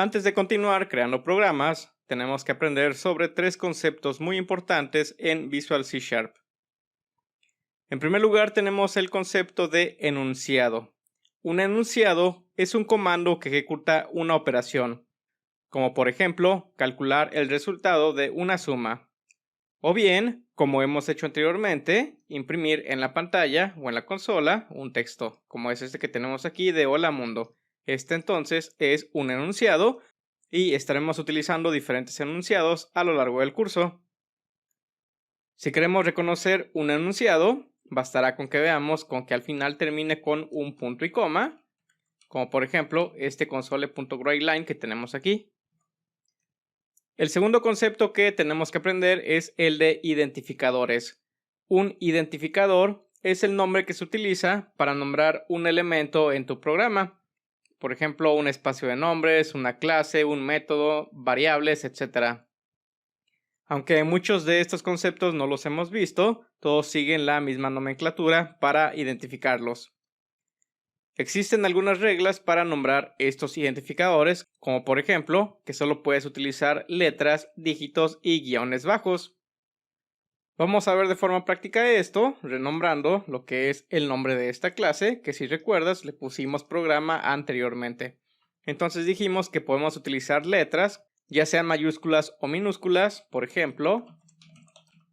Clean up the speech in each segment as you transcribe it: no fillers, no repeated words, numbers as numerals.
Antes de continuar creando programas, tenemos que aprender sobre tres conceptos muy importantes en Visual C Sharp. En primer lugar, tenemos el concepto de enunciado. Un enunciado es un comando que ejecuta una operación, como por ejemplo, calcular el resultado de una suma. O bien, como hemos hecho anteriormente, imprimir en la pantalla o en la consola un texto, como es este que tenemos aquí de Hola Mundo. Este entonces es un enunciado y estaremos utilizando diferentes enunciados a lo largo del curso. Si queremos reconocer un enunciado, bastará con que veamos con que al final termine con un punto y coma, como por ejemplo este console.writeline que tenemos aquí. El segundo concepto que tenemos que aprender es el de identificadores. Un identificador es el nombre que se utiliza para nombrar un elemento en tu programa. Por ejemplo, un espacio de nombres, una clase, un método, variables, etc. Aunque muchos de estos conceptos no los hemos visto, todos siguen la misma nomenclatura para identificarlos. Existen algunas reglas para nombrar estos identificadores, como por ejemplo, que solo puedes utilizar letras, dígitos y guiones bajos. Vamos a ver de forma práctica esto, renombrando lo que es el nombre de esta clase, que si recuerdas le pusimos programa anteriormente. Entonces dijimos que podemos utilizar letras, ya sean mayúsculas o minúsculas, por ejemplo,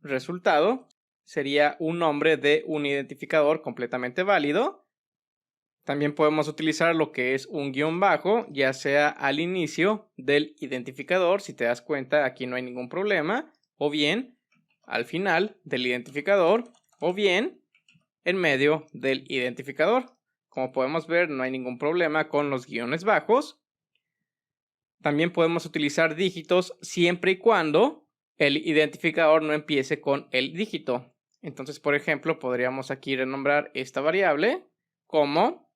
resultado sería un nombre de un identificador completamente válido. También podemos utilizar lo que es un guión bajo, ya sea al inicio del identificador, si te das cuenta aquí no hay ningún problema, o bien al final del identificador, o bien en medio del identificador. Como podemos ver, no hay ningún problema con los guiones bajos. También podemos utilizar dígitos siempre y cuando el identificador no empiece con el dígito. Entonces, por ejemplo, podríamos aquí renombrar esta variable como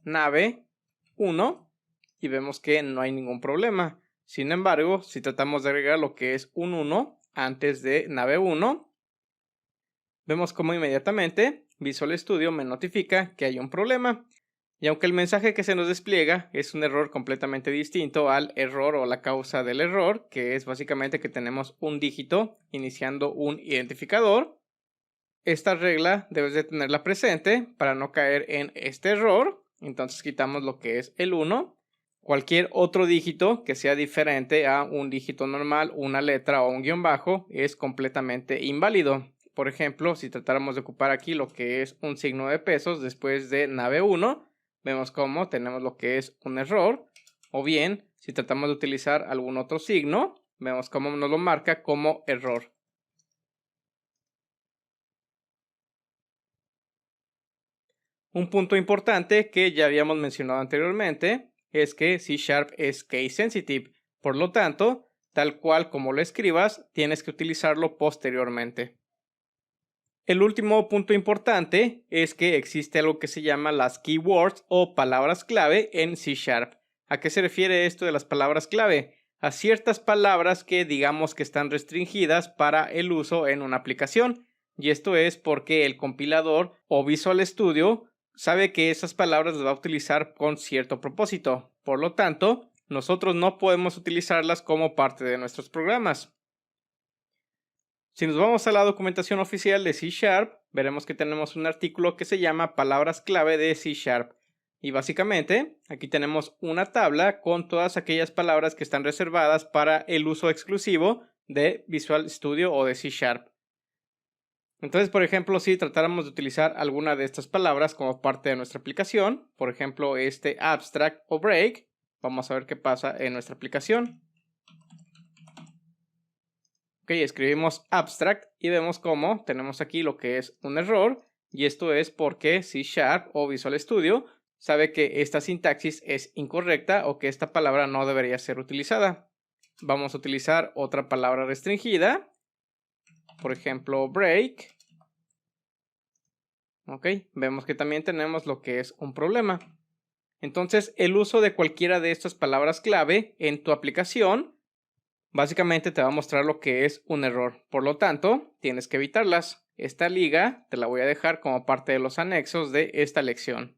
nave 1 y vemos que no hay ningún problema. Sin embargo, si tratamos de agregar lo que es un 1 antes de nave 1, vemos como inmediatamente Visual Studio me notifica que hay un problema. Y aunque el mensaje que se nos despliega es un error completamente distinto al error o la causa del error, que es básicamente que tenemos un dígito iniciando un identificador, esta regla debes de tenerla presente para no caer en este error. Entonces quitamos lo que es el 1. Cualquier otro dígito que sea diferente a un dígito normal, una letra o un guión bajo es completamente inválido. Por ejemplo, si tratáramos de ocupar aquí lo que es un signo de pesos después de nave 1, vemos cómo tenemos lo que es un error. O bien, si tratamos de utilizar algún otro signo, vemos cómo nos lo marca como error. Un punto importante que ya habíamos mencionado anteriormente es que C# es case sensitive, por lo tanto, tal cual como lo escribas, tienes que utilizarlo posteriormente. El último punto importante es que existe algo que se llama las keywords o palabras clave en C#. ¿A qué se refiere esto de las palabras clave? A ciertas palabras que digamos que están restringidas para el uso en una aplicación. Y esto es porque el compilador o Visual Studio sabe que esas palabras las va a utilizar con cierto propósito. Por lo tanto, nosotros no podemos utilizarlas como parte de nuestros programas. Si nos vamos a la documentación oficial de C#, veremos que tenemos un artículo que se llama Palabras clave de C#. Y básicamente, aquí tenemos una tabla con todas aquellas palabras que están reservadas para el uso exclusivo de Visual Studio o de C#. Entonces, por ejemplo, si tratáramos de utilizar alguna de estas palabras como parte de nuestra aplicación, por ejemplo, este abstract o break, vamos a ver qué pasa en nuestra aplicación. Ok, escribimos abstract y vemos cómo tenemos aquí lo que es un error, y esto es porque C# o Visual Studio sabe que esta sintaxis es incorrecta o que esta palabra no debería ser utilizada. Vamos a utilizar otra palabra restringida, por ejemplo break. Ok, vemos que también tenemos lo que es un problema. Entonces, el uso de cualquiera de estas palabras clave en tu aplicación básicamente te va a mostrar lo que es un error. Por lo tanto, tienes que evitarlas. Esta liga te la voy a dejar como parte de los anexos de esta lección.